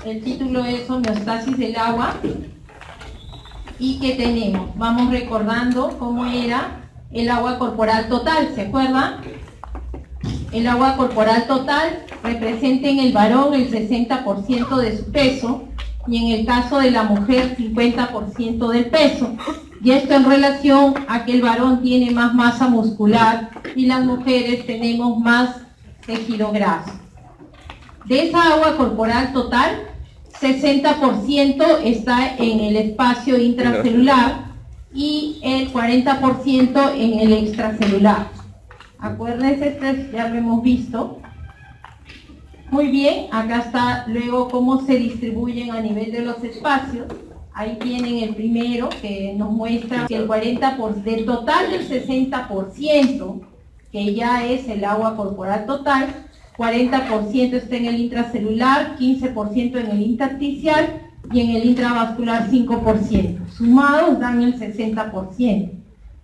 El título es Homeostasis del agua. ¿Y qué tenemos? Vamos recordando cómo era el agua corporal total, ¿se acuerdan? El agua corporal total representa en el varón el 60% de su peso y en el caso de la mujer 50% del peso. Y esto en relación a que el varón tiene más masa muscular y las mujeres tenemos más tejido graso. De esa agua corporal total, 60% está en el espacio intracelular y el 40% en el extracelular. Acuérdense, este ya lo hemos visto. Muy bien, acá está luego cómo se distribuyen a nivel de los espacios. Ahí tienen el primero que nos muestra que el 40% del total del 60%, que ya es el agua corporal total, 40% está en el intracelular, 15% en el intersticial y en el intravascular 5%. Sumados dan el 60%,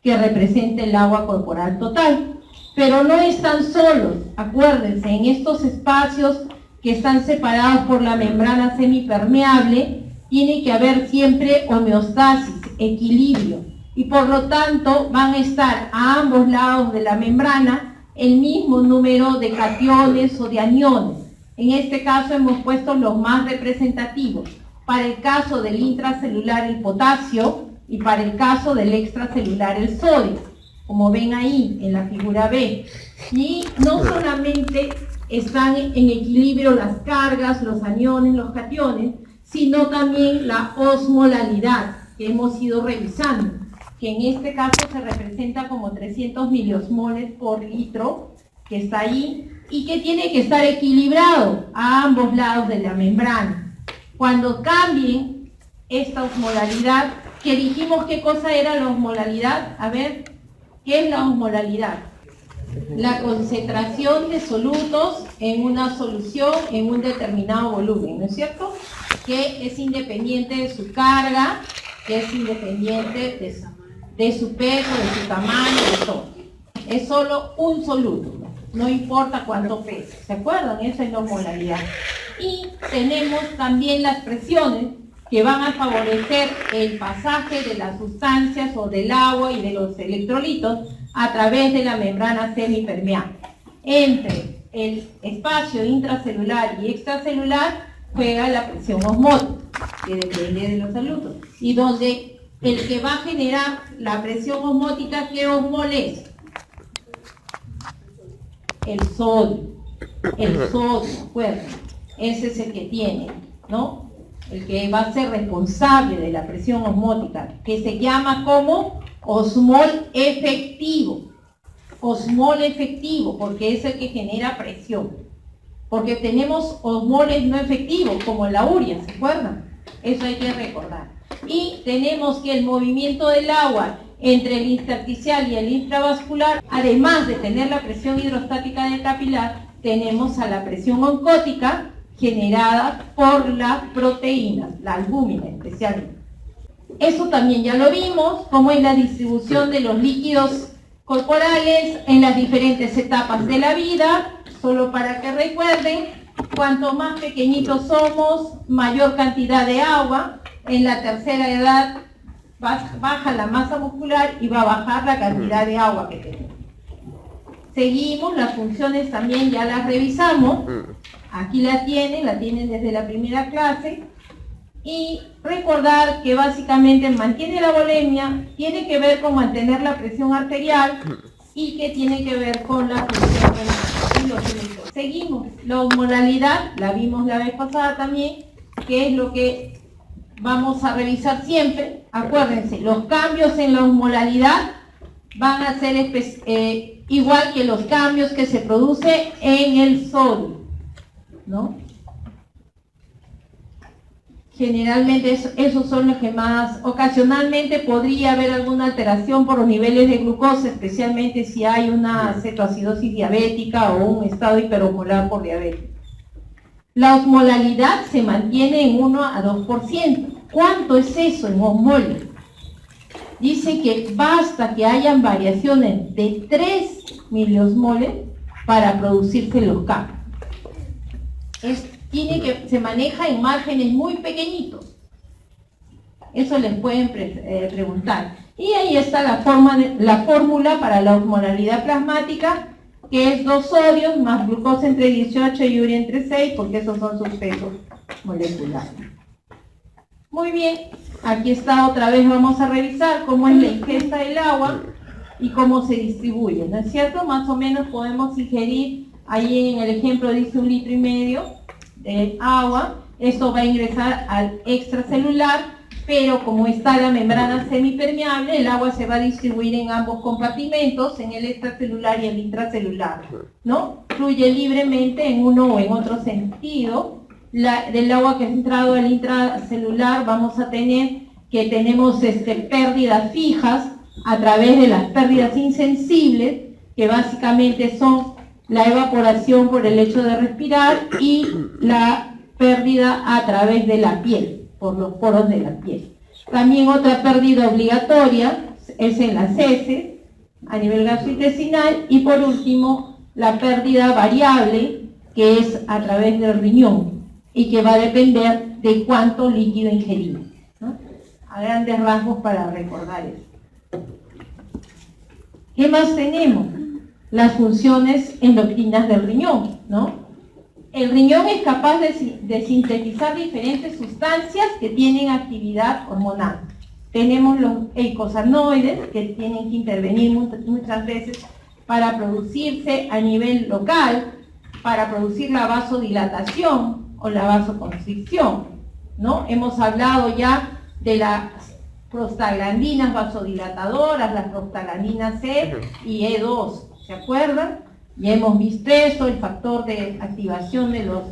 que representa el agua corporal total. Pero no están solos, acuérdense, en estos espacios que están separados por la membrana semipermeable, tiene que haber siempre homeostasis, equilibrio, y por lo tanto van a estar a ambos lados de la membrana el mismo número de cationes o de aniones. En este caso hemos puesto los más representativos. Para el caso del intracelular el potasio y para el caso del extracelular el sodio, como ven ahí en la figura B. Y no solamente están en equilibrio las cargas, los aniones, los cationes, sino también la osmolalidad que hemos ido revisando, que en este caso se representa como 300 miliosmoles por litro, que está ahí, y que tiene que estar equilibrado a ambos lados de la membrana. Cuando cambien esta osmolalidad, que dijimos qué cosa era la osmolalidad, a ver, ¿qué es la osmolalidad? La concentración de solutos en una solución en un determinado volumen, ¿no es cierto? Que es independiente de su carga, que es independiente de su peso, de su tamaño, de todo. Es solo un soluto, no importa cuánto pesa, ¿se acuerdan? Esa es la osmolalidad. Y tenemos también las presiones que van a favorecer el pasaje de las sustancias o del agua y de los electrolitos a través de la membrana semipermeable. Entre el espacio intracelular y extracelular juega la presión osmótica, que depende de los solutos, y donde el que va a generar la presión osmótica, ¿qué osmol es? El sodio. El sodio, ¿acuerdan? Ese es el que tiene, ¿no? El que va a ser responsable de la presión osmótica, que se llama como osmol efectivo. Osmol efectivo, porque es el que genera presión. Porque tenemos osmoles no efectivos, como la urea, ¿se acuerdan? Eso hay que recordar. Y tenemos que el movimiento del agua entre el intersticial y el intravascular, además de tener la presión hidrostática del capilar, tenemos a la presión oncótica generada por las proteínas, la albúmina especialmente. Eso también ya lo vimos, cómo es la distribución de los líquidos corporales en las diferentes etapas de la vida. Solo para que recuerden, cuanto más pequeñitos somos, mayor cantidad de agua. En la tercera edad baja la masa muscular y va a bajar la cantidad de agua que tenemos. Seguimos, las funciones también ya las revisamos. Aquí la tienen desde la primera clase. Y recordar que básicamente mantiene la volemia, tiene que ver con mantener la presión arterial y que tiene que ver con la función renal y los electrodos. Seguimos, la osmolalidad, la vimos la vez pasada también, que es lo que vamos a revisar siempre. Acuérdense, los cambios en la osmolalidad van a ser igual que los cambios que se producen en el sodio, ¿no? Generalmente esos son los que más, ocasionalmente podría haber alguna alteración por los niveles de glucosa, especialmente si hay una cetoacidosis diabética o un estado hiperosmolar por diabetes. La osmolalidad se mantiene en 1 a 2%. ¿Cuánto es eso en osmoles? Dice que basta que hayan variaciones de 3 miliosmoles para producirse los cambios. Es se maneja en márgenes muy pequeñitos. Eso les pueden preguntar. Y ahí está la fórmula para la osmolalidad plasmática, que es 2 sodios más glucosa entre 18 y urea entre 6, porque esos son sus pesos moleculares. Muy bien, aquí está otra vez, vamos a revisar cómo es la ingesta del agua y cómo se distribuye, ¿no es cierto? Más o menos podemos ingerir, ahí en el ejemplo dice 1,5 litros de agua, esto va a ingresar al extracelular, pero como está la membrana semipermeable, el agua se va a distribuir en ambos compartimentos, en el extracelular y el intracelular, ¿no? Fluye libremente en uno o en otro sentido. Del agua que ha entrado al intracelular vamos a tener que tenemos pérdidas fijas a través de las pérdidas insensibles, que básicamente son la evaporación por el hecho de respirar y la pérdida a través de la piel, por los poros de la piel. También otra pérdida obligatoria es en las heces, a nivel gastrointestinal, y por último la pérdida variable, que es a través del riñón, y que va a depender de cuánto líquido ingerimos, ¿no? A grandes rasgos para recordar eso. ¿Qué más tenemos? Las funciones endocrinas del riñón, ¿no? El riñón es capaz de sintetizar diferentes sustancias que tienen actividad hormonal. Tenemos los eicosanoides, que tienen que intervenir muchas veces para producirse a nivel local, para producir la vasodilatación o la vasoconstricción, ¿no? Hemos hablado ya de las prostaglandinas vasodilatadoras, las prostaglandinas C y E2, ¿se acuerdan? Ya hemos visto eso, el factor de activación de los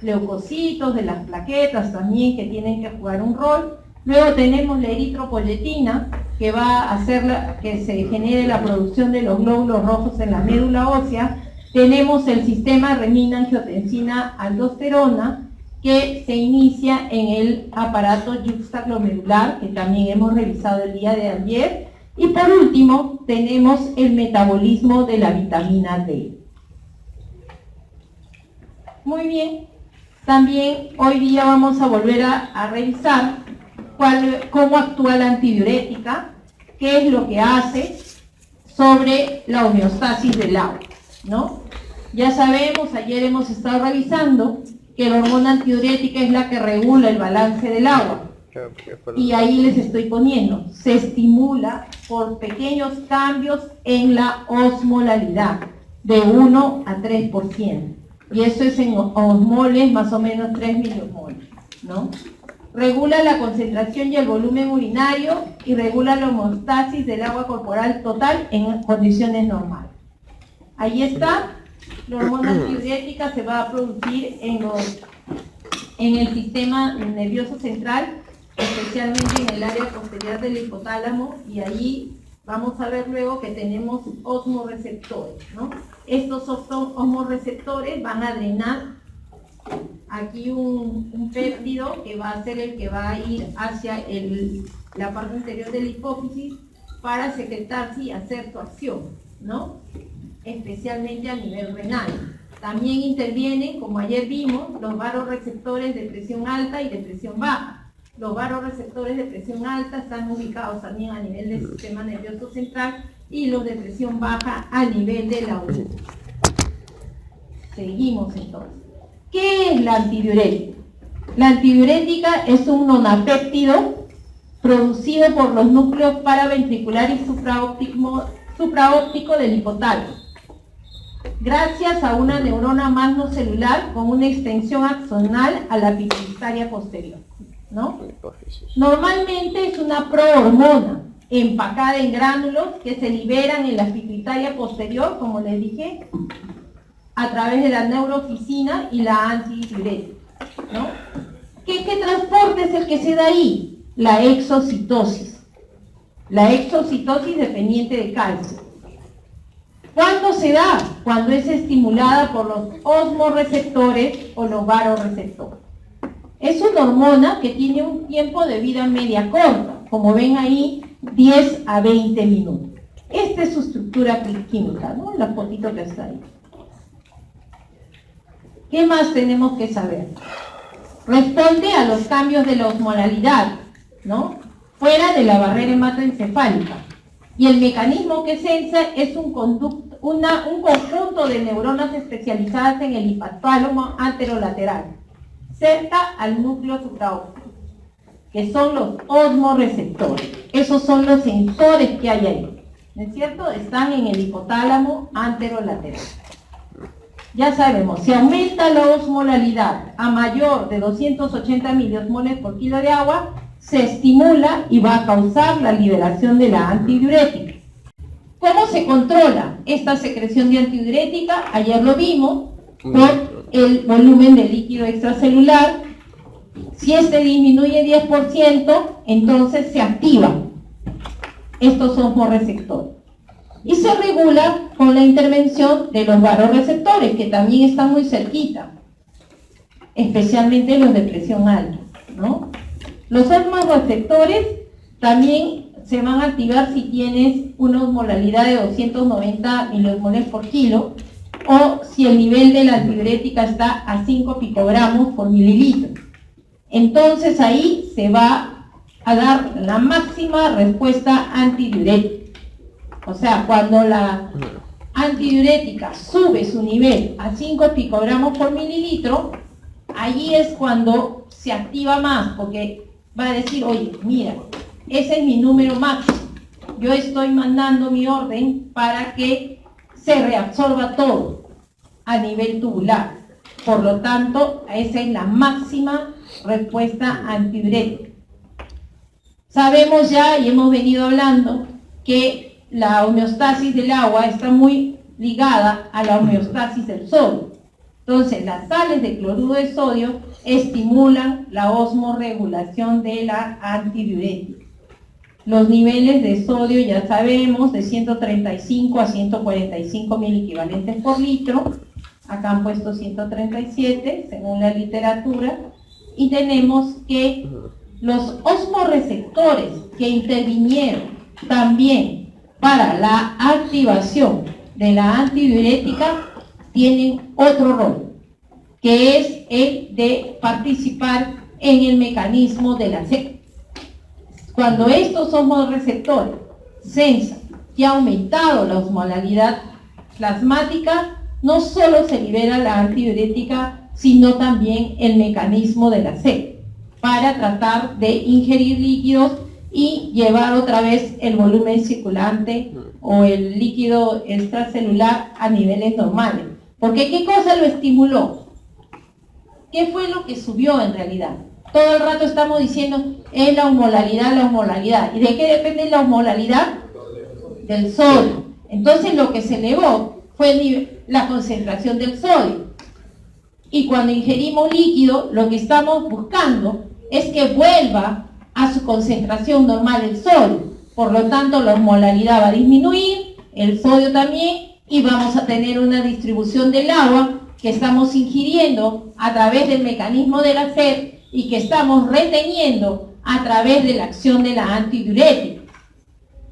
leucocitos, de las plaquetas también, que tienen que jugar un rol. Luego tenemos la eritropoyetina, que va a hacer que se genere la producción de los glóbulos rojos en la médula ósea. Tenemos el sistema renina-angiotensina-aldosterona, que se inicia en el aparato yuxtaglomerular, que también hemos revisado el día de ayer. Y por último, tenemos el metabolismo de la vitamina D. Muy bien. También hoy día vamos a volver a revisar cómo actúa la antidiurética, qué es lo que hace sobre la homeostasis del agua, ¿no? Ya sabemos, ayer hemos estado revisando que la hormona antidiurética es la que regula el balance del agua. Y ahí les estoy poniendo, se estimula por pequeños cambios en la osmolalidad, de 1 a 3%. Y eso es en osmoles, más o menos 3 miliosmoles, ¿no? Regula la concentración y el volumen urinario y regula la homeostasis del agua corporal total en condiciones normales. Ahí está, la hormona antidiurética se va a producir en el sistema nervioso central, especialmente en el área posterior del hipotálamo, y ahí vamos a ver luego que tenemos osmoreceptores, ¿no? Estos osmoreceptores van a drenar aquí un péptido que va a ser el que va a ir hacia la parte interior de la hipófisis para secretarse y hacer su acción, ¿no? Especialmente a nivel renal. También intervienen, como ayer vimos, los vasoreceptores de presión alta y de presión baja. Los vasoreceptores de presión alta están ubicados también a nivel del sistema nervioso central y los de presión baja a nivel de la orina. Seguimos entonces. ¿Qué es la antidiurética? La antidiurética es un nonapéptido producido por los núcleos paraventricular y supraóptico del hipotálamo, gracias a una neurona magnocelular con una extensión axonal a la pituitaria posterior, ¿no? Normalmente es una prohormona empacada en gránulos que se liberan en la pituitaria posterior, como les dije, a través de la neurofisina y la antidiurética, ¿no? ¿Qué transporte es el que se da ahí? La exocitosis. La exocitosis dependiente de calcio. ¿Cuándo se da? Cuando es estimulada por los osmoreceptores o los vasoreceptores. Es una hormona que tiene un tiempo de vida media corta, como ven ahí, 10 a 20 minutos. Esta es su estructura química, ¿no? La fotito que está ahí. ¿Qué más tenemos que saber? Responde a los cambios de la osmolalidad, ¿no? Fuera de la barrera hematoencefálica. Y el mecanismo que sensa es un conjunto de neuronas especializadas en el hipotálamo anterolateral, cerca al núcleo supraóptico, que son los osmoreceptores. Esos son los sensores que hay ahí, ¿no es cierto? Están en el hipotálamo anterolateral. Ya sabemos, si aumenta la osmolalidad a mayor de 280 miliosmoles por kilo de agua, se estimula y va a causar la liberación de la antidiurética. ¿Cómo se controla esta secreción de antidiurética? Ayer lo vimos, por el volumen de líquido extracelular. Si este disminuye 10%, entonces se activan estos osmoreceptores. Y se regula con la intervención de los vasoreceptores, que también están muy cerquita, especialmente los de presión alta, ¿no? Los osmoreceptores también se van a activar si tienes una osmolalidad de 290 miliosmoles por kilo, o si el nivel de la antidiurética está a 5 picogramos por mililitro. Entonces ahí se va a dar la máxima respuesta antidiurética. O sea, cuando la antidiurética sube su nivel a 5 picogramos por mililitro, allí es cuando se activa más, porque va a decir, oye, mira, ese es mi número máximo. Yo estoy mandando mi orden para que se reabsorba todo a nivel tubular. Por lo tanto, esa es la máxima respuesta antidiurética. Sabemos ya, y hemos venido hablando, que la homeostasis del agua está muy ligada a la homeostasis del sodio. Entonces, las sales de cloruro de sodio estimulan la osmorregulación de la antidiurética. Los niveles de sodio ya sabemos, de 135 a 145 miliequivalentes por litro. Acá han puesto 137, según la literatura. Y tenemos que los osmoreceptores que intervinieron también para la activación de la antidiurética tienen otro rol, que es el de participar en el mecanismo de la SEC. Cuando estos osmoreceptores sensan que ha aumentado la osmolalidad plasmática, no solo se libera la antidiurética, sino también el mecanismo de la SEC, para tratar de ingerir líquidos y llevar otra vez el volumen circulante o el líquido extracelular a niveles normales. Porque ¿qué cosa lo estimuló? ¿Qué fue lo que subió en realidad? Todo el rato estamos diciendo, es la osmolalidad, la osmolalidad. ¿Y de qué depende la osmolalidad? Del sodio. Entonces lo que se elevó fue la concentración del sodio. Y cuando ingerimos líquido, lo que estamos buscando es que vuelva a su concentración normal el sodio. Por lo tanto, la osmolalidad va a disminuir, el sodio también, y vamos a tener una distribución del agua que estamos ingiriendo a través del mecanismo de la sed y que estamos reteniendo a través de la acción de la antidiurética,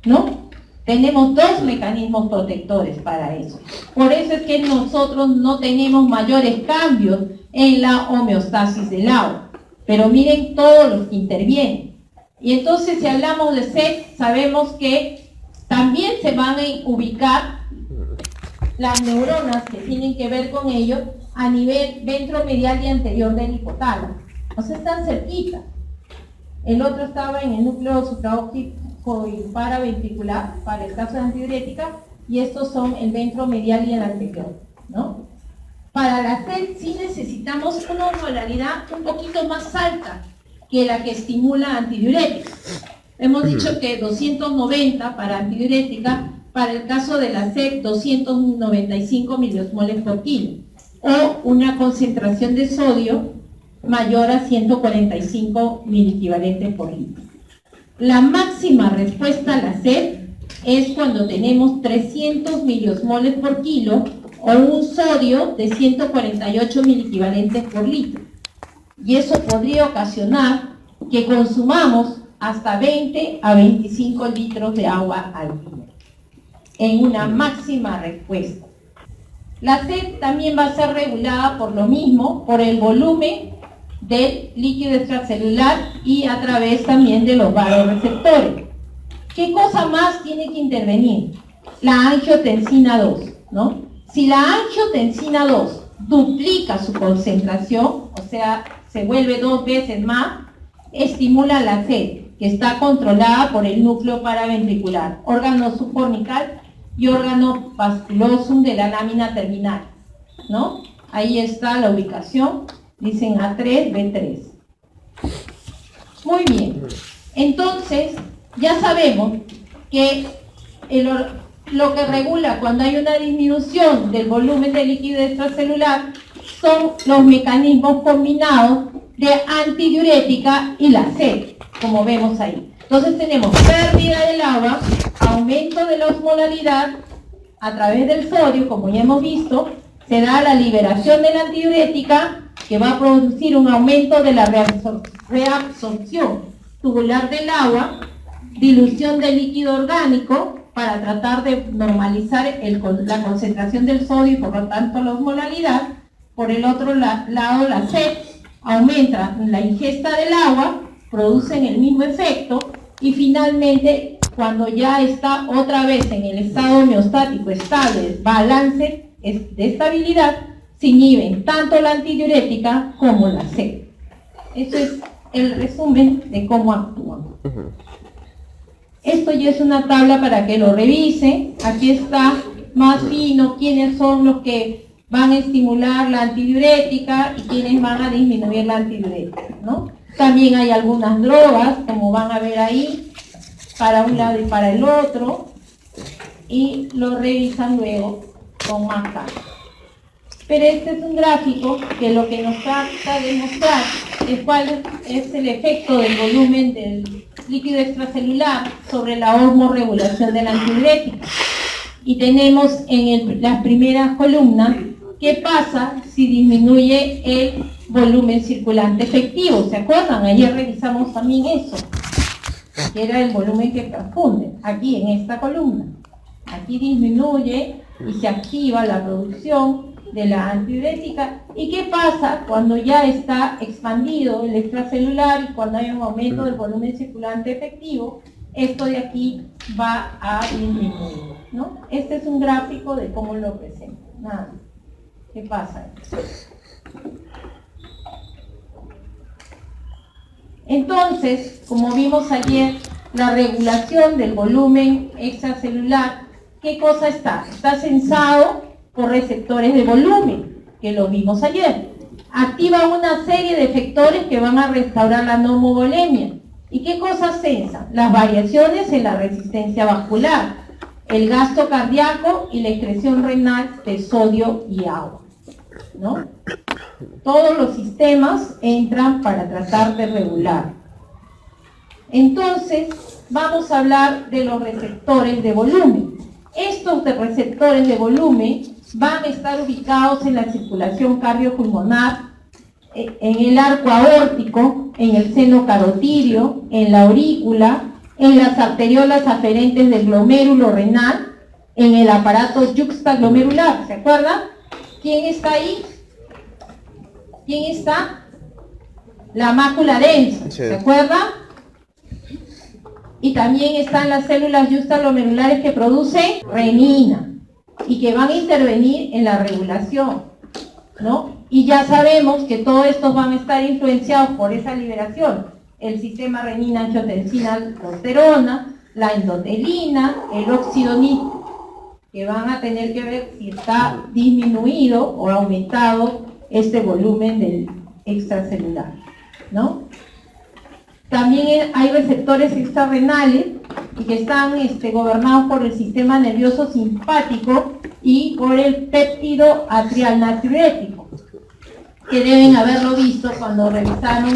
¿no? Tenemos dos mecanismos protectores para eso. Por eso es que nosotros no tenemos mayores cambios en la homeostasis del agua. Pero miren todos los que intervienen. Y entonces, si hablamos de sed, sabemos que también se van a ubicar las neuronas que tienen que ver con ello a nivel ventromedial y anterior del hipotálamo. O sea, están cerquita. El otro estaba en el núcleo supraóptico y paraventricular, para el caso de antidiurética, y estos son el ventromedial y el anterior, ¿no? Para la sed sí necesitamos una osmolalidad un poquito más alta que la que estimula antidiurética. Hemos dicho que 290 para antidiurética, para el caso de la sed 295 miliosmoles por kilo, o una concentración de sodio mayor a 145 miliequivalentes por litro. La máxima respuesta a la sed es cuando tenemos 300 miliosmoles por kilo o un sodio de 148 miliequivalentes por litro. Y eso podría ocasionar que consumamos hasta 20 a 25 litros de agua al día, en una máxima respuesta. La sed también va a ser regulada por lo mismo, por el volumen del líquido extracelular y a través también de los vasoreceptores. ¿Qué cosa más tiene que intervenir? La angiotensina 2, ¿no? Si la angiotensina 2 duplica su concentración, o sea, se vuelve 2 veces más, estimula la sed, que está controlada por el núcleo paraventricular, órgano subcortical y órgano vasculosum de la lámina terminal, ¿no? Ahí está la ubicación, dicen A3, B3. Muy bien, entonces ya sabemos que lo que regula cuando hay una disminución del volumen de líquido extracelular son los mecanismos combinados de antidiurética y la sed, como vemos ahí. Entonces tenemos pérdida del agua, aumento de la osmolaridad a través del sodio, como ya hemos visto, se da la liberación de la antidiurética que va a producir un aumento de la reabsorción tubular del agua, dilución del líquido orgánico para tratar de normalizar la concentración del sodio y por lo tanto la osmolaridad. Por el otro lado, la sed aumenta la ingesta del agua, producen el mismo efecto y finalmente cuando ya está otra vez en el estado homeostático estable, balance de estabilidad, se inhiben tanto la antidiurética como la sed. Eso es el resumen de cómo actúan. Esto ya es una tabla para que lo revisen. Aquí está más fino quiénes son los que van a estimular la antidiurética y quiénes van a disminuir la antidiurética, ¿no? También hay algunas drogas, como van a ver ahí, para un lado y para el otro, y lo revisan luego con más calma. Pero este es un gráfico que lo que nos trata de mostrar es cuál es el efecto del volumen del líquido extracelular sobre la osmorregulación de la antidiurética. Y tenemos en las primeras columnas qué pasa si disminuye el volumen circulante efectivo. ¿Se acuerdan? Ayer revisamos también eso, que era el volumen que transfunde, aquí en esta columna. Aquí disminuye y se activa la producción de la antidiurética. ¿Y qué pasa cuando ya está expandido el extracelular y cuando hay un aumento del volumen circulante efectivo? Esto de aquí va a disminuir, ¿no? Este es un gráfico de cómo lo presento. Nada. ¿Qué pasa? Entonces, como vimos ayer, la regulación del volumen extracelular, ¿qué cosa está? Está sensado por receptores de volumen, que lo vimos ayer. Activa una serie de efectores que van a restaurar la normovolemia. ¿Y qué cosas sensa? Las variaciones en la resistencia vascular, el gasto cardíaco y la excreción renal de sodio y agua, ¿no? Todos los sistemas entran para tratar de regular. Entonces, vamos a hablar de los receptores de volumen. Estos receptores de volumen van a estar ubicados en la circulación cardiopulmonar, en el arco aórtico, en el seno carotidio, en la aurícula, en las arteriolas aferentes del glomérulo renal, en el aparato yuxtaglomerular. ¿Se acuerdan? ¿Quién está ahí? ¿Quién está? La mácula densa. Sí. ¿Se acuerdan? Y también están las células yuxtaglomerulares que producen renina y que van a intervenir en la regulación, ¿no? Y ya sabemos que todos estos van a estar influenciados por esa liberación. El sistema renina-angiotensina-aldosterona, la endotelina, el óxido nítrico, que van a tener que ver si está disminuido o aumentado este volumen del extracelular, ¿no? También hay receptores extrarrenales y que están gobernados por el sistema nervioso simpático y por el péptido atrial natriurético, que deben haberlo visto cuando revisaron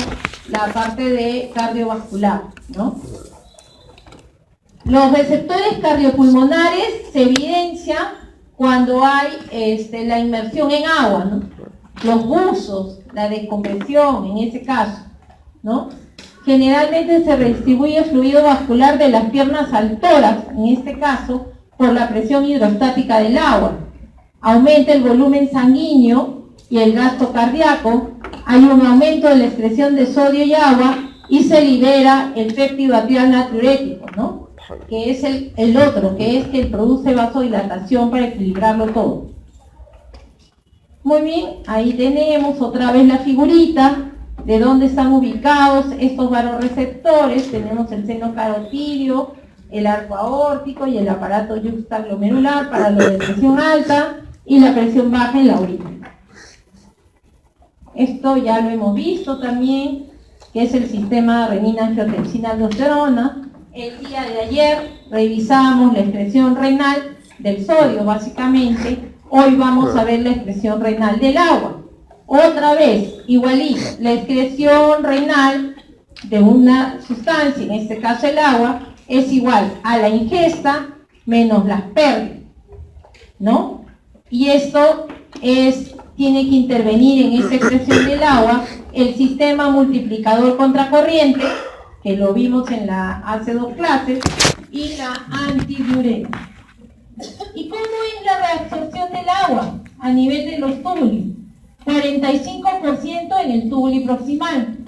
la parte de cardiovascular, ¿no? Los receptores cardiopulmonares se evidencian cuando hay la inmersión en agua, ¿no? Los buzos, la descompresión en ese caso, ¿no? Generalmente se redistribuye fluido vascular de las piernas al tórax, en este caso, por la presión hidrostática del agua. aumenta el volumen sanguíneo y el gasto cardíaco, hay un aumento de la excreción de sodio y agua y se libera el péptido atrial natriurético, ¿no? Que es el otro, que es que produce vasodilatación para equilibrarlo todo. Muy bien, ahí tenemos otra vez la figurita de dónde están ubicados estos vasoreceptores. Tenemos el seno carotídeo, el arco aórtico y el aparato yuxtaglomerular para la presión alta y la presión baja en la orina. Esto ya lo hemos visto también, que es el sistema renina-angiotensina-aldosterona. El día de ayer revisamos la excreción renal del sodio, básicamente. Hoy vamos a ver la excreción renal del agua. Otra vez, igualito, la excreción renal de una sustancia, en este caso el agua, es igual a la ingesta menos las pérdidas, ¿no? Y esto tiene que intervenir en esa excreción del agua el sistema multiplicador contracorriente, que lo vimos hace 2 clases, y la antidiurética. ¿Y cómo es la reabsorción del agua a nivel de los túbulos? 45% en el túbulo proximal,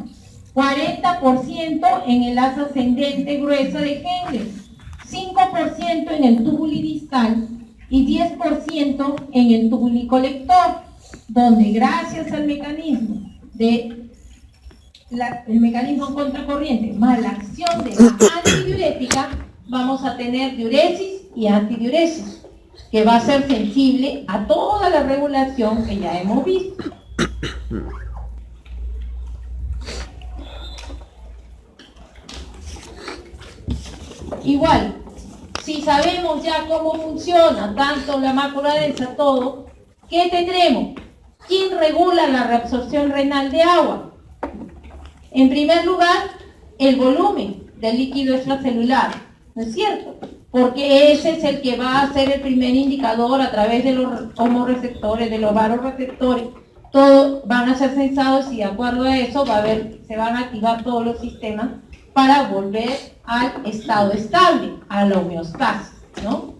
40% en el asa ascendente gruesa de Henle, 5% en el túbulo distal y 10% en el túbulo colector, donde gracias al mecanismo el mecanismo contracorriente más la acción de la antidiurética, vamos a tener diuresis y antidiuresis, que va a ser sensible a toda la regulación que ya hemos visto. Igual, si sabemos ya cómo funciona tanto la mácula densa, todo, ¿qué tendremos? ¿Quién regula la reabsorción renal de agua? En primer lugar, el volumen del líquido extracelular, ¿no es cierto? Porque ese es el que va a ser el primer indicador a través de los homorreceptores, de los vasoreceptores. Todos van a ser sensados y de acuerdo a eso se van a activar todos los sistemas para volver al estado estable, a la homeostasis, ¿no?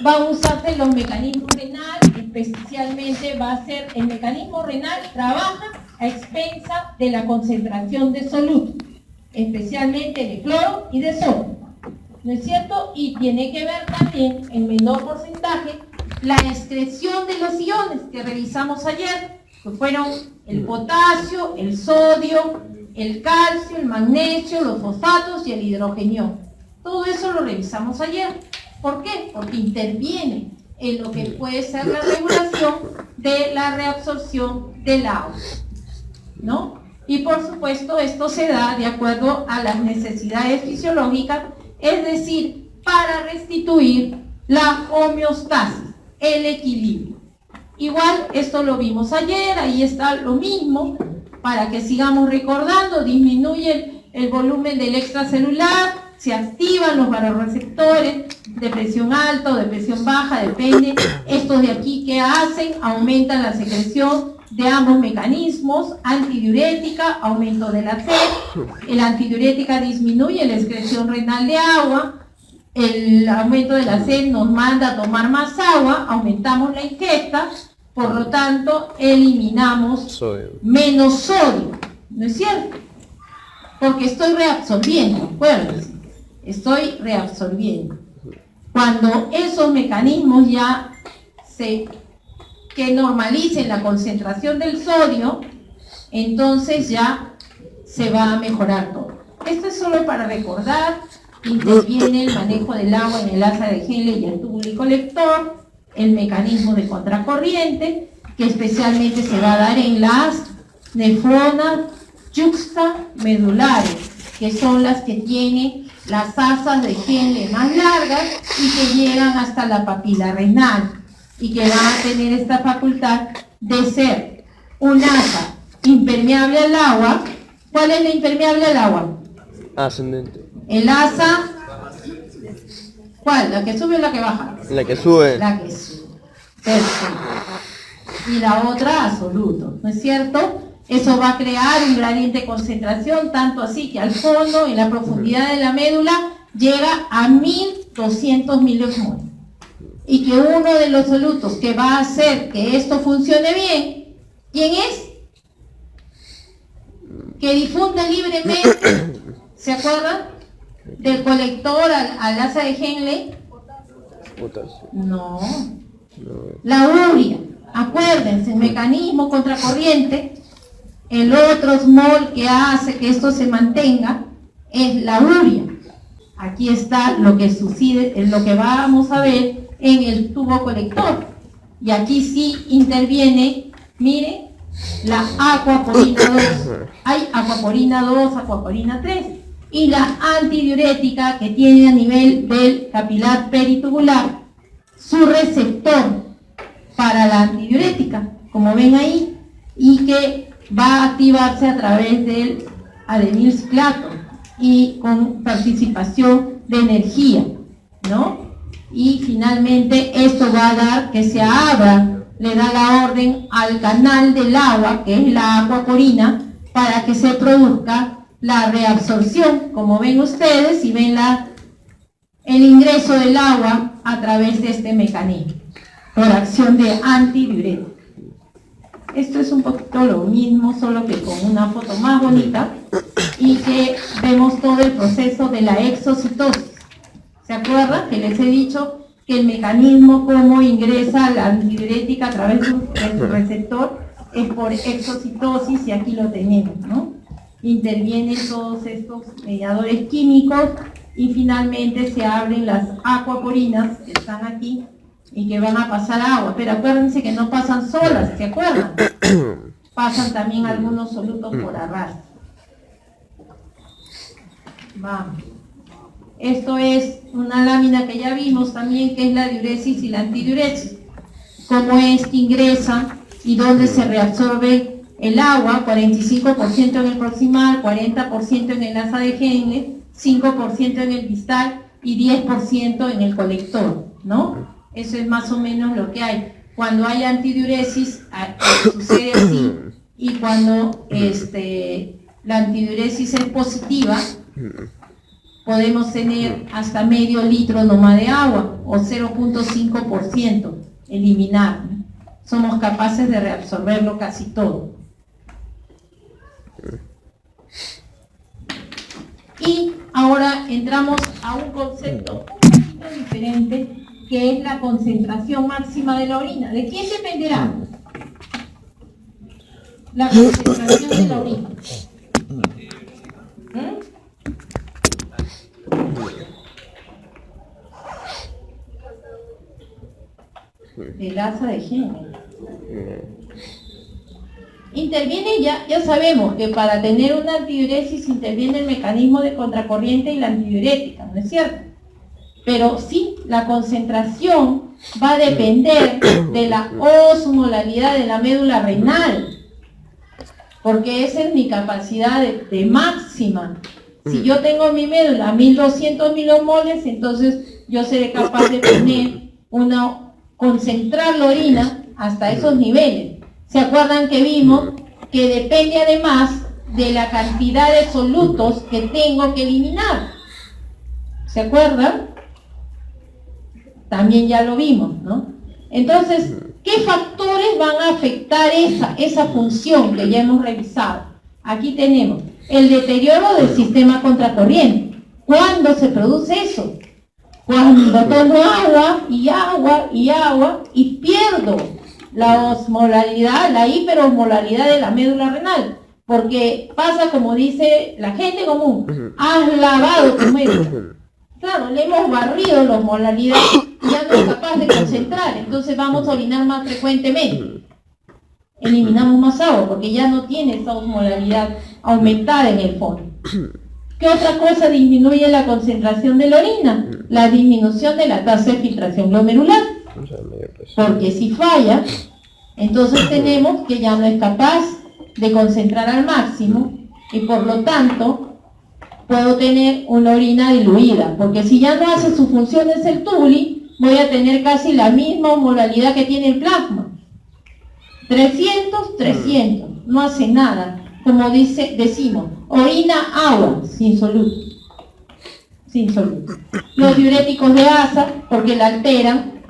Van a usarse los mecanismos renales, especialmente va a ser el mecanismo renal, trabaja a expensa de la concentración de solutos, especialmente de cloro y de sodio, ¿no es cierto? Y tiene que ver también, en menor porcentaje, la excreción de los iones que revisamos ayer, que fueron el potasio, el sodio, el calcio, el magnesio, los fosfatos y el hidrogenio. Todo eso lo revisamos ayer. ¿Por qué? Porque interviene en lo que puede ser la regulación de la reabsorción del agua, ¿no? Y por supuesto esto se da de acuerdo a las necesidades fisiológicas, es decir, para restituir la homeostasis, el equilibrio. Igual esto lo vimos ayer, ahí está lo mismo, para que sigamos recordando, disminuye el volumen del extracelular, se activan los vasoreceptores de presión alta o de presión baja, depende. Estos de aquí, ¿qué hacen? Aumentan la secreción de ambos mecanismos, antidiurética, aumento de la sed, el antidiurética disminuye la excreción renal de agua, el aumento de la sed nos manda a tomar más agua, aumentamos la ingesta, por lo tanto eliminamos menos sodio, ¿no es cierto? Porque estoy reabsorbiendo, acuérdense, estoy reabsorbiendo. Cuando esos mecanismos ya que normalicen la concentración del sodio, entonces ya se va a mejorar todo. Esto es solo para recordar, interviene el manejo del agua en el asa de Henle y el túbulo colector, el mecanismo de contracorriente, que especialmente se va a dar en las nefronas yuxtamedulares, que son las que tienen las asas de Henle más largas y que llegan hasta la papila renal y que van a tener esta facultad de ser un asa impermeable al agua. ¿Cuál es la impermeable al agua? Ascendente. El asa, ¿cuál? ¿La que sube o la que baja? La que sube. La que sube. Perfecto. Y la otra absoluto, ¿no es cierto? Eso va a crear un gradiente de concentración, tanto así que al fondo, en la profundidad de la médula, llega a 1200 miliosmoles. y que uno de los solutos que va a hacer que esto funcione bien, ¿quién es? Que difunde libremente, ¿se acuerdan? Del colector al asa de Henle. Potasio. No, No. la urea. Acuérdense, el mecanismo contracorriente, el otro small que hace que esto se mantenga es la urea. Aquí está lo que sucede, es lo que vamos a ver en el tubo colector. Y aquí sí interviene, miren, la aquaporina 2. Hay aquaporina 2, aquaporina 3. Y la antidiurética que tiene a nivel del capilar peritubular su receptor para la antidiurética, como ven ahí, y que va a activarse a través del adenilciclato y con participación de energía, ¿no? Y finalmente esto va a dar que se abra, le da la orden al canal del agua, que es la aquaporina, para que se produzca la reabsorción, como ven ustedes, y ven el ingreso del agua a través de este mecanismo, por acción de antidiurética. Esto es un poquito lo mismo, solo que con una foto más bonita, y que vemos todo el proceso de la exocitosis. ¿Se acuerdan que les he dicho que el mecanismo cómo ingresa la antidiurética a través de su receptor es por exocitosis, y aquí lo tenemos, ¿no? Intervienen todos estos mediadores químicos y finalmente se abren las aquaporinas que están aquí y que van a pasar agua, pero acuérdense que no pasan solas, ¿se acuerdan? Pasan también algunos solutos por arrastre. Vamos. Esto es una lámina que ya vimos también, que es la diuresis y la antidiuresis. Cómo es que ingresa y dónde se reabsorbe el agua, 45% en el proximal, 40% en el asa de Henle, 5% en el distal y 10% en el colector, ¿no? Eso es más o menos lo que hay. Cuando hay antidiuresis, sucede así, y cuando la antidiuresis es positiva, podemos tener hasta medio litro nomás de agua, o 0.5% eliminar, ¿no? Somos capaces de reabsorberlo casi todo. Y ahora entramos a un concepto un poquito diferente, que es la concentración máxima de la orina. ¿De quién dependerá la concentración de la orina? Del asa de Henle. Interviene, ya sabemos que para tener una antidiuresis interviene el mecanismo de contracorriente y la antidiurética, ¿no es cierto? Pero sí, la concentración va a depender de la osmolalidad de la médula renal, porque esa es mi capacidad de máxima. Si yo tengo mi médula a 1200 milomoles, entonces yo seré capaz de concentrar la orina hasta esos niveles. ¿Se acuerdan que vimos que depende además de la cantidad de solutos que tengo que eliminar? ¿Se acuerdan? También ya lo vimos, ¿no? Entonces, ¿qué factores van a afectar esa función que ya hemos revisado? Aquí tenemos el deterioro del sistema contracorriente. ¿Cuándo se produce eso? Cuando tomo agua y agua y agua y pierdo la osmolalidad, la hiperosmolalidad de la médula renal, porque pasa como dice la gente común, has lavado tu médula. Claro, le hemos barrido la osmolalidad y ya no es capaz de concentrar, entonces vamos a orinar más frecuentemente. Eliminamos más agua porque ya no tiene esa osmolalidad aumentada en el fondo. ¿Qué otra cosa disminuye la concentración de la orina? La disminución de la tasa de filtración glomerular. Porque si falla, entonces tenemos que ya no es capaz de concentrar al máximo y por lo tanto puedo tener una orina diluida, porque si ya no hace su función es el tubuli, voy a tener casi la misma osmolalidad que tiene el plasma. 300, no hace nada. Como decimos, orina agua, sin soluto. Sin soluto. Los diuréticos de asa, porque la alteran,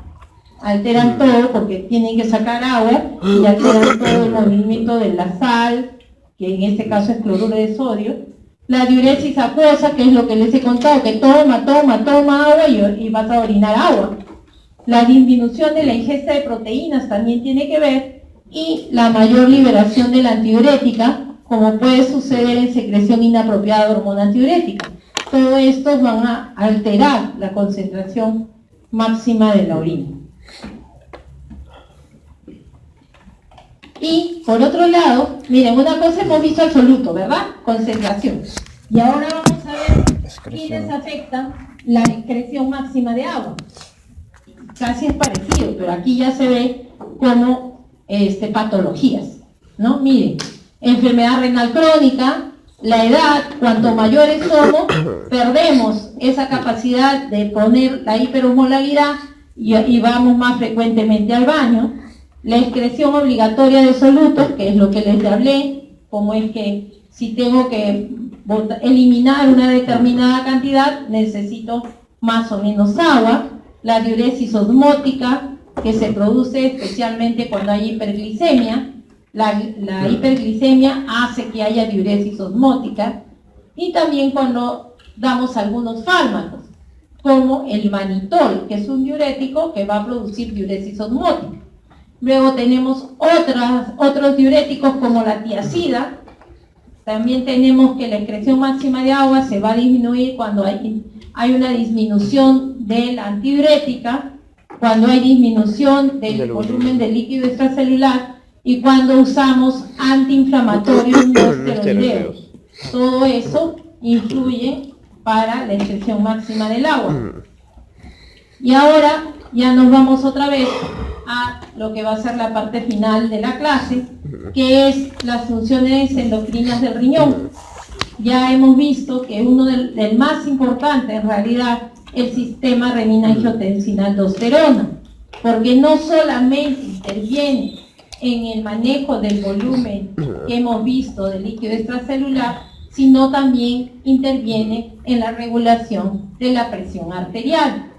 alteran todo porque tienen que sacar agua y alteran todo el movimiento de la sal, que en este caso es cloruro de sodio. La diuresis acuosa, que es lo que les he contado, que toma agua y vas a orinar agua. La disminución de la ingesta de proteínas también tiene que ver, y la mayor liberación de la antidiurética, como puede suceder en secreción inapropiada de hormona antidiurética. Todo esto van a alterar la concentración máxima de la orina. Y por otro lado, miren, una cosa hemos visto el soluto, ¿verdad? Concentración. Y ahora vamos a ver quiénes afectan la excreción máxima de agua. Casi es parecido, pero aquí ya se ve como patologías, ¿no? Miren, enfermedad renal crónica, la edad, cuanto mayores somos, perdemos esa capacidad de poner la hiperosmolaridad y vamos más frecuentemente al baño. La excreción obligatoria de solutos, que es lo que les hablé, como es que si tengo que eliminar una determinada cantidad, necesito más o menos agua. La diuresis osmótica, que se produce especialmente cuando hay hiperglicemia. La hiperglicemia hace que haya diuresis osmótica, y también cuando damos algunos fármacos, como el manitol, que es un diurético que va a producir diuresis osmótica. Luego tenemos otros diuréticos como la tiazida. También tenemos que la excreción máxima de agua se va a disminuir cuando hay una disminución de la antidiurética, cuando hay disminución del volumen del líquido extracelular y cuando usamos antiinflamatorios no esteroideos. Todo eso influye para la excreción máxima del agua. Y ahora ya nos vamos otra vez a lo que va a ser la parte final de la clase, que es las funciones endocrinas del riñón. Ya hemos visto que uno del más importante, en realidad, el sistema renina-angiotensina-aldosterona, porque no solamente interviene en el manejo del volumen que hemos visto del líquido extracelular, sino también interviene en la regulación de la presión arterial.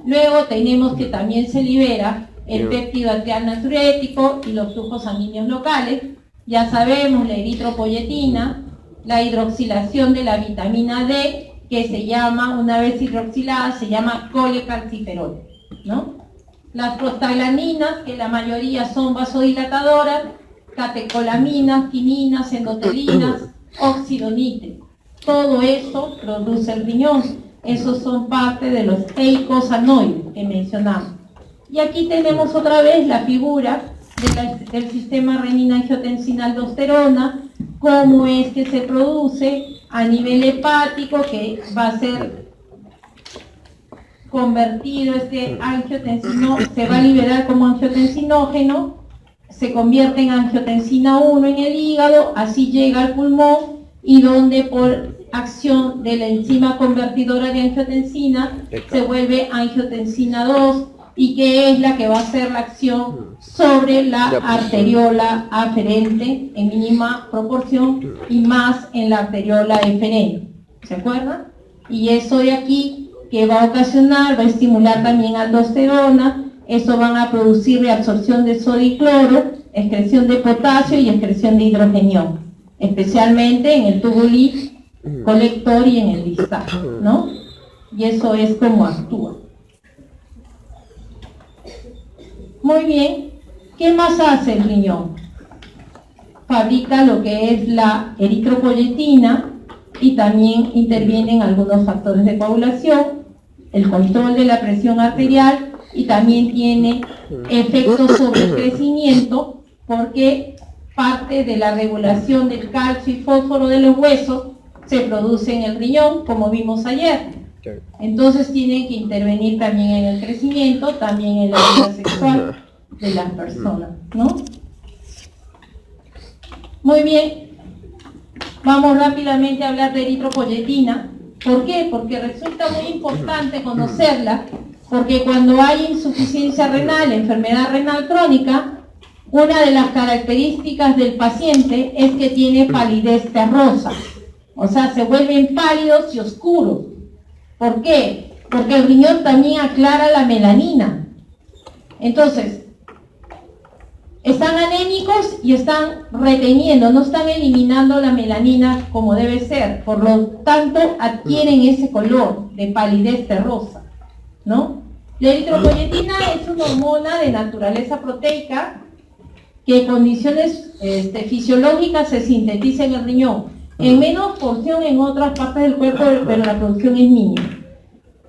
Luego tenemos que también se libera el péptido arterial natriurético y los flujos sanguíneos locales. Ya sabemos la eritropoyetina, la hidroxilación de la vitamina D, que se llama, una vez hidroxilada, se llama colecalciferol, ¿no? Las prostaglandinas, que la mayoría son vasodilatadoras, catecolaminas, quininas, endotelinas, oxidonitre. Todo eso produce el riñón. Esos son parte de los eicosanoides que mencionamos. Y aquí tenemos otra vez la figura del sistema renina-angiotensina-aldosterona, cómo es que se produce a nivel hepático, que va a ser convertido angiotensino, se va a liberar como angiotensinógeno, se convierte en angiotensina 1 en el hígado, así llega al pulmón, y donde por acción de la enzima convertidora de angiotensina se vuelve angiotensina 2, y que es la que va a hacer la acción sobre la arteriola aferente en mínima proporción y más en la arteriola eferente. ¿Se acuerdan? Y eso de aquí que va a ocasionar, va a estimular también aldosterona, eso van a producir reabsorción de sodio y cloro, excreción de potasio y excreción de hidrogenión, especialmente en el tubulí colector y en el distal, ¿no? Y eso es como actúa. Muy bien, ¿qué más hace el riñón? Fabrica lo que es la eritropoyetina y también intervienen algunos factores de coagulación, el control de la presión arterial, y también tiene efectos sobre el crecimiento porque parte de la regulación del calcio y fósforo de los huesos se produce en el riñón, como vimos ayer. Entonces tienen que intervenir también en el crecimiento, también en la vida sexual de las personas, ¿no? Muy bien, vamos rápidamente a hablar de eritropoyetina. ¿Por qué? Porque resulta muy importante conocerla, porque cuando hay insuficiencia renal, enfermedad renal crónica, una de las características del paciente es que tiene palidez terrosa, o sea, se vuelven pálidos y oscuros. ¿Por qué? Porque el riñón también aclara la melanina. Entonces, están anémicos y están reteniendo, no están eliminando la melanina como debe ser, por lo tanto adquieren ese color de palidez terrosa, ¿no? La eritropoyetina es una hormona de naturaleza proteica que en condiciones fisiológicas se sintetiza en el riñón, en menos porción en otras partes del cuerpo, pero la producción es mínima.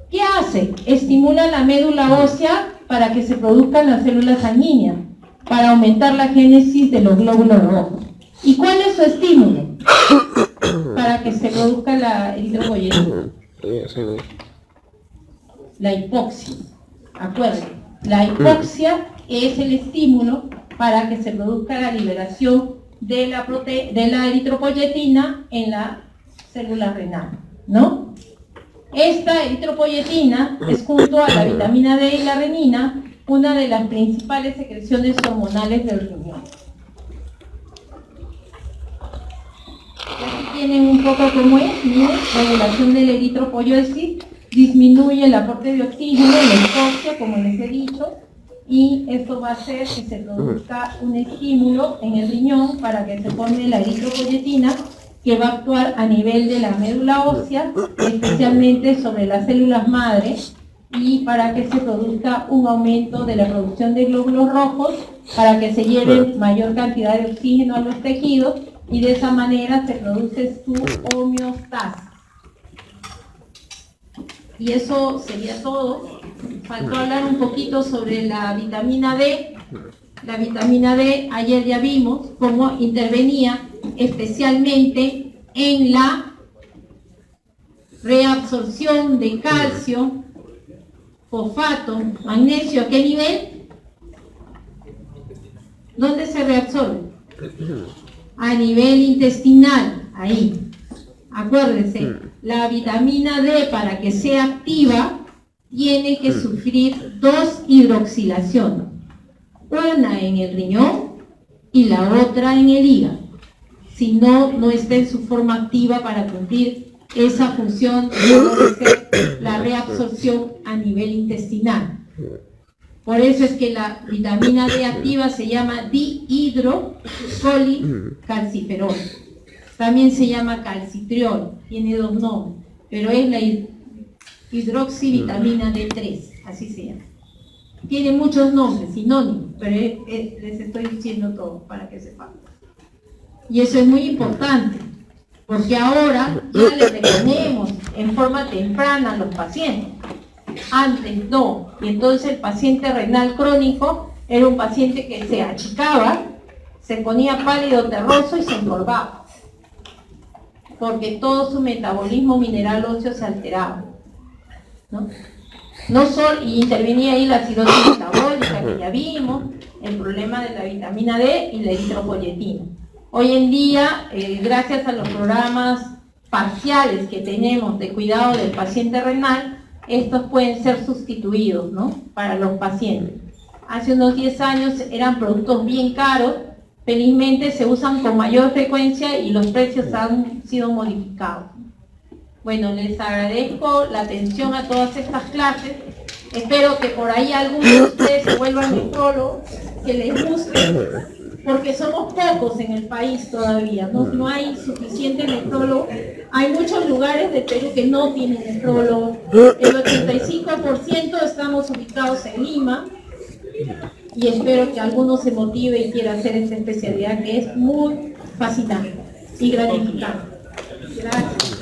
¿Qué hace? Estimula la médula ósea para que se produzcan las células sanguíneas, para aumentar la génesis de los glóbulos rojos. ¿Y cuál es su estímulo? Para que se produzca la eritropoyetina. La hipoxia. Acuérdense, la hipoxia es el estímulo para que se produzca la liberación de la eritropoyetina en la célula renal, ¿no? Esta eritropoyetina es, junto a la vitamina D y la renina, una de las principales secreciones hormonales del riñón. Y aquí tienen un poco cómo es, miren, regulación de la eritropoyesis, disminuye el aporte de oxígeno, la hipoxia, como les he dicho, y esto va a hacer que se produzca un estímulo en el riñón para que se forme la eritropoyetina, que va a actuar a nivel de la médula ósea, especialmente sobre las células madre, y para que se produzca un aumento de la producción de glóbulos rojos, para que se lleve mayor cantidad de oxígeno a los tejidos, y de esa manera se produce su homeostasis. Y eso sería todo. Faltó hablar un poquito sobre la vitamina D. La vitamina D, ayer ya vimos cómo intervenía especialmente en la reabsorción de calcio, fosfato, magnesio. ¿A qué nivel? ¿Dónde se reabsorbe? A nivel intestinal, ahí. Acuérdense, la vitamina D, para que sea activa, tiene que sufrir dos hidroxilaciones, una en el riñón y la otra en el hígado. Si no, no está en su forma activa para cumplir esa función de la reabsorción a nivel intestinal. Por eso es que la vitamina D activa se llama dihidrocolicalciferol. También se llama calcitriol, tiene dos nombres, pero es la hidroxivitamina D3, así se llama. Tiene muchos nombres, sinónimos, pero les estoy diciendo todo para que sepan. Y eso es muy importante, porque ahora ya le reponemos en forma temprana a los pacientes. Antes no, y entonces el paciente renal crónico era un paciente que se achicaba, se ponía pálido, terroso y se encorvaba, porque todo su metabolismo mineral óseo se alteraba, ¿no? Y intervenía ahí la cirrosis metabólica que ya vimos, el problema de la vitamina D y la eritropoyetina. Hoy en día, gracias a los programas parciales que tenemos de cuidado del paciente renal, estos pueden ser sustituidos, ¿no?, para los pacientes. Hace unos 10 años eran productos bien caros, felizmente se usan con mayor frecuencia y los precios han sido modificados. Bueno, les agradezco la atención a todas estas clases. Espero que por ahí algunos de ustedes se vuelvan nefrólogos, que les guste, porque somos pocos en el país todavía, no hay suficiente nefrólogo. Hay muchos lugares de Perú que no tienen nefrólogo. El 85% estamos ubicados en Lima, y espero que alguno se motive y quiera hacer esta especialidad, que es muy fascinante y gratificante. Gracias.